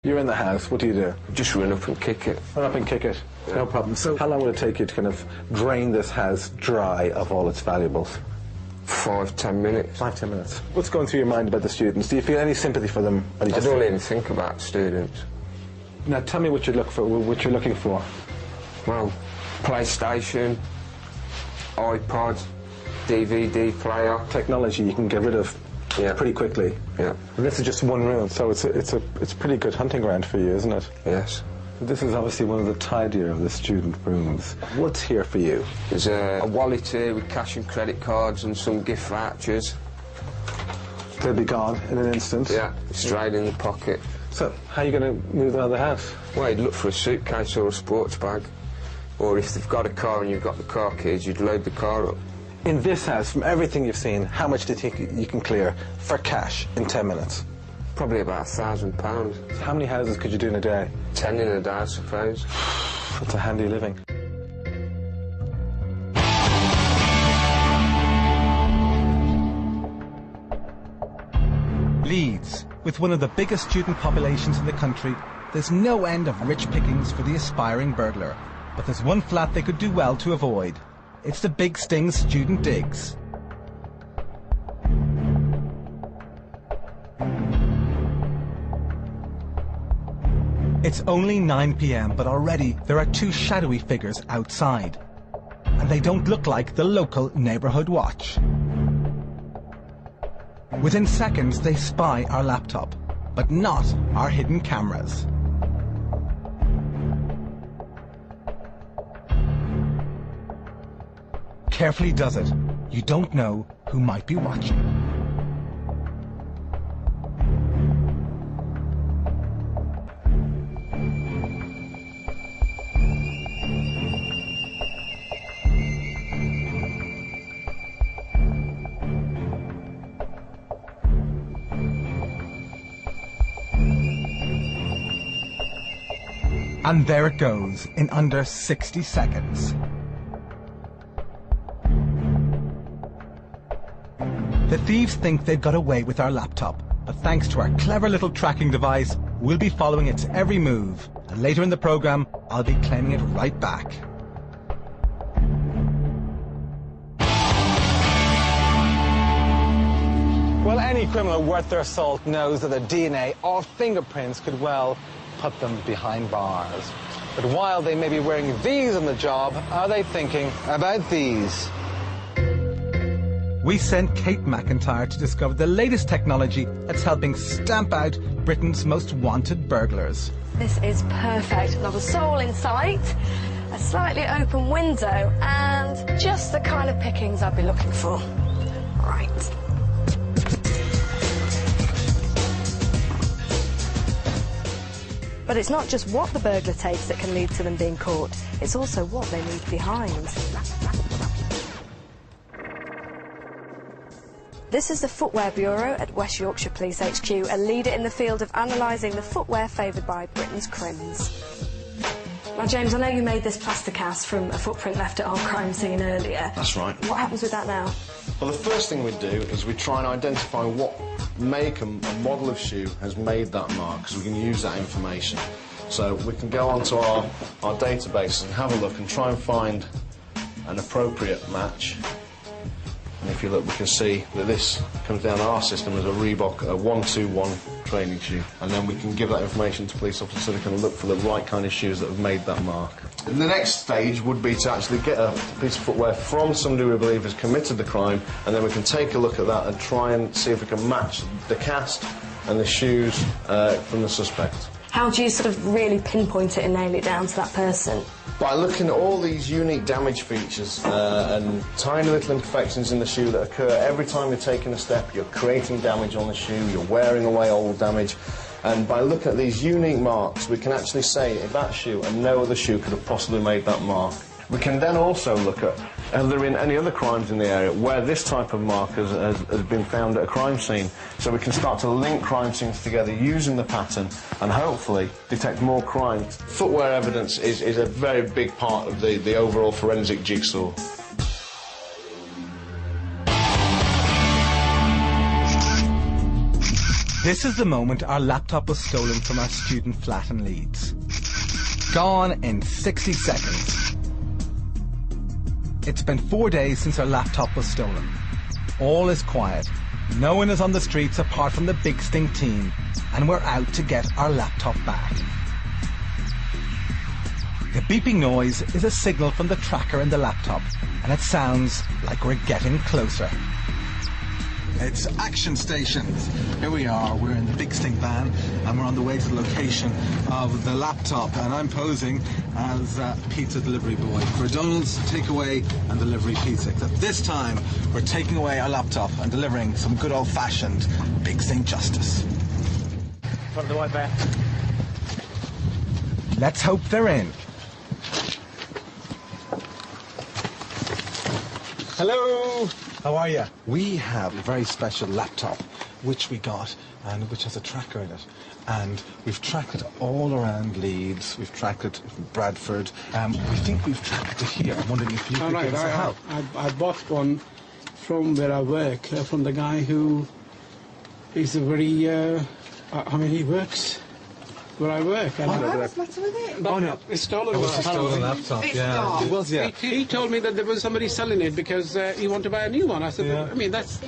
You're in the house, what do? Just run up and kick it. Run up and kick it? Yeah. No problem. So how long will it take you to kind of drain this house dry of all its valuables? 5-10 minutes. 5-10 minutes. What's going through your mind about the students? Do you feel any sympathy for them? I don't even think about students. Now tell me what you're looking for. Well, PlayStation, iPod, DVD player. Technology you can get rid of pretty quickly. Yeah. And this is just one room, so it's a pretty good hunting ground for you, isn't it? Yes. This is obviously one of the tidier of the student rooms. What's here for you? There's a wallet here with cash and credit cards and some gift vouchers. They'll be gone in an instant. Yeah, straight in the pocket. So, how are you going to move them out of the house? Well, you'd look for a suitcase or a sports bag. Or if they've got a car and you've got the car keys, you'd load the car up. In this house, from everything you've seen, how much do you think you can clear for cash in 10 minutes? Probably about £1,000. How many houses could you do in a day? 10 in a day, I suppose. That's a handy living. Leeds, with one of the biggest student populations in the country, there's no end of rich pickings for the aspiring burglar. But there's one flat they could do well to avoid. It's the Big Sting student digs. It's only 9 p.m, but already there are two shadowy figures outside. And they don't look like the local neighborhood watch. Within seconds, they spy our laptop, but not our hidden cameras. Carefully does it. You don't know who might be watching. And there it goes, in under 60 seconds. The thieves think they've got away with our laptop, but thanks to our clever little tracking device, we'll be following its every move. And later in the program, I'll be claiming it right back. Well, any criminal worth their salt knows that their DNA or fingerprints could well put them behind bars. But while they may be wearing these on the job, are they thinking about these? We sent Kate MacIntyre to discover the latest technology that's helping stamp out Britain's most wanted burglars. This is perfect. Not a soul in sight, a slightly open window, and just the kind of pickings I'd be looking for. Right. But it's not just what the burglar takes that can lead to them being caught, it's also what they leave behind. This is the Footwear Bureau at West Yorkshire Police HQ, a leader in the field of analysing the footwear favoured by Britain's crims. Now, James, I know you made this plaster cast from a footprint left at our crime scene earlier. That's right. What happens with that now? Well, the first thing we do is we try and identify what make and model of shoe has made that mark, because we can use that information. So we can go onto our database and have a look and try and find an appropriate match. And if you look, we can see that this comes down our system as a Reebok 121 training shoe. And then we can give that information to police officers so they can look for the right kind of shoes that have made that mark. And the next stage would be to actually get a piece of footwear from somebody we believe has committed the crime, and then we can take a look at that and try and see if we can match the cast and the shoes from the suspect. How do you sort of really pinpoint it and nail it down to that person? By looking at all these unique damage features and tiny little imperfections in the shoe that occur every time you're taking a step, you're creating damage on the shoe, you're wearing away old damage. And by looking at these unique marks, we can actually say if that shoe and no other shoe could have possibly made that mark. We can then also look at, have there been any other crimes in the area where this type of mark has been found at a crime scene? So we can start to link crime scenes together using the pattern and hopefully detect more crimes. Footwear evidence is a very big part of the overall forensic jigsaw. This is the moment our laptop was stolen from our student flat in Leeds. Gone in 60 seconds. It's been 4 days since our laptop was stolen. All is quiet. No one is on the streets apart from the Big Sting team, and we're out to get our laptop back. The beeping noise is a signal from the tracker in the laptop, and it sounds like we're getting closer. It's action stations. Here we are, we're in the Big Sting van and we're on the way to the location of the laptop, and I'm posing as a pizza delivery boy for Donald's takeaway and delivery pizza. Except this time we're taking away our laptop and delivering some good old-fashioned Big Sting justice. Front of the white van. Let's hope they're in. Hello! How are you? We have a very special laptop which we got and which has a tracker in it. And we've tracked it all around Leeds, we've tracked it from Bradford, we think we've tracked it here. I'm wondering if you could give us a help. I bought one from where I work, from the guy who is a very, he works where I work. What's the matter with it? Oh no, it's stolen. It was a stolen laptop, yeah. It was, yeah. He told me that there was somebody selling it because he wanted to buy a new one. I said, Yeah. I mean, that's...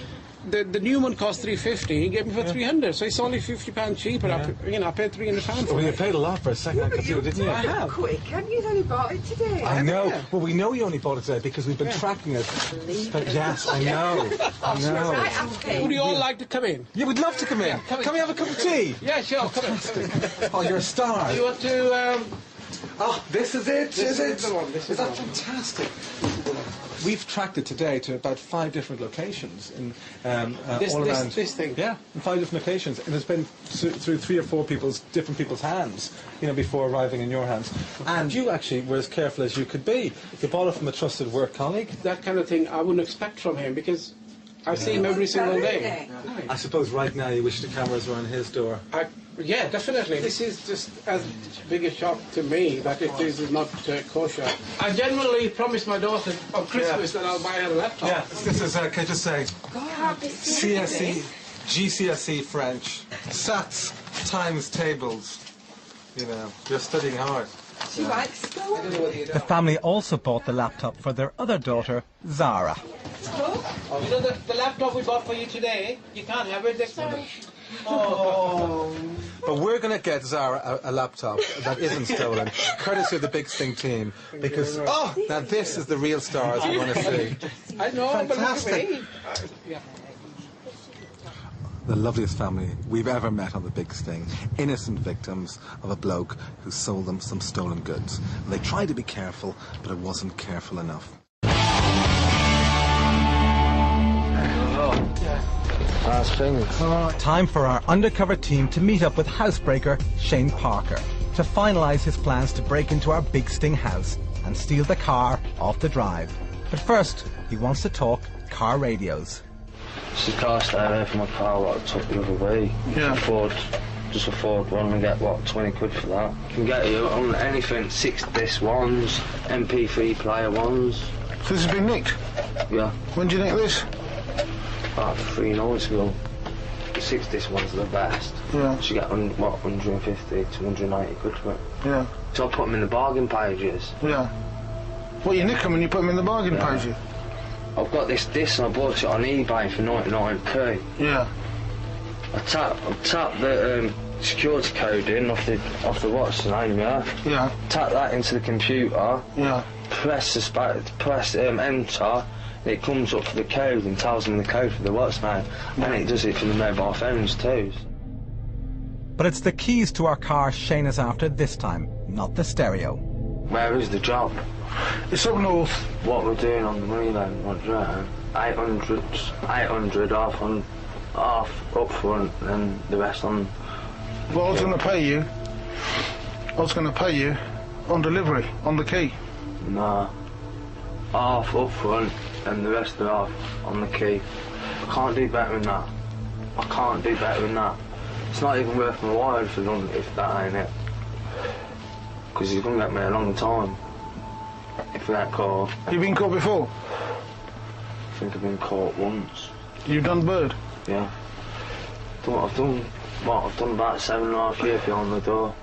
The new one cost $350. He gave me for $300, so it's only £50 cheaper. Yeah. I paid £300 for Well, you it. paid a lot for a second-hand computer, didn't you? I have. Quick, have you only bought it today? I know. Yeah. Well, we know you only bought it today because we've been tracking it. But yes, I know. I know. Right, okay. Would you all like to come in? Yeah, we'd love to come in. Can we have a cup of tea? Yeah, sure, come in. Oh, you're a star. You want to... Oh, this is it, This is it? is the one, this is Is that the one. fantastic? We've tracked it today to about 5 different locations in all around. This thing? Yeah, in 5 different locations, and it's been through 3 or 4 different people's hands, before arriving in your hands. And you actually were as careful as you could be. You bought it from a trusted work colleague. That kind of thing I wouldn't expect from him because I see him every single day. I suppose right now you wish the cameras were on his door. Yeah, definitely. This is just as big a shock to me that it is not kosher. I generally promised my daughter on Christmas that I'll buy her a laptop. Yeah, this is, can I just say, Can't be serious. CSE, GCSE French, SATs, times tables. You're studying hard. She likes school. The family also bought the laptop for their other daughter, Zara. You know the laptop we bought for you today? You can't have it next time. Oh. But we're going to get Zara a laptop that isn't stolen, courtesy of the Big Sting team, because, now this is the real stars we want to see. I know, Fantastic. but look at me. Yeah. The loveliest family we've ever met on the Big Sting. Innocent victims of a bloke who sold them some stolen goods. And they tried to be careful, but it wasn't careful enough. Time for our undercover team to meet up with housebreaker Shane Parker to finalise his plans to break into our Big Sting house and steal the car off the drive. But first, he wants to talk car radios. It's the car stay away from my car what I took the other week. Yeah. Just afford one and get, 20 quid for that. Can get you on anything, 6 disc ones, MP3 player ones. So this has been nicked? Yeah, When do you nick this? about 3 nights ago. The 6 disc ones are the best. Yeah. So you get, 150 to 180 quid for it. Yeah. So I put them in the bargain pages. Yeah. Well, you nick them and you put them in the bargain pages? I've got this disc and I bought it on eBay for 99p. Yeah. I tap the security code in off the what's the name, yeah? Yeah. Tap that into the computer. Yeah. Press enter, and it comes up for the code and tells them the code for the what's name, and it does it for the mobile phones too. But it's the keys to our car Shane is after this time, not the stereo. Where is the job? It's up north. What we're doing on the money then, what do you reckon? 800 half up front and the rest on... Well, I was going to pay you. I was going to pay you on delivery, on the key. Nah. Half up front and the rest of the half on the key. I can't do better than that. I can't do better than that. It's not even worth my while if that ain't it. Because he's going to get me a long time. If that car. You been caught before? I think I've been caught once. You've done bird? Yeah. Done what I've done. Well, I've done about 7.5 years behind the door.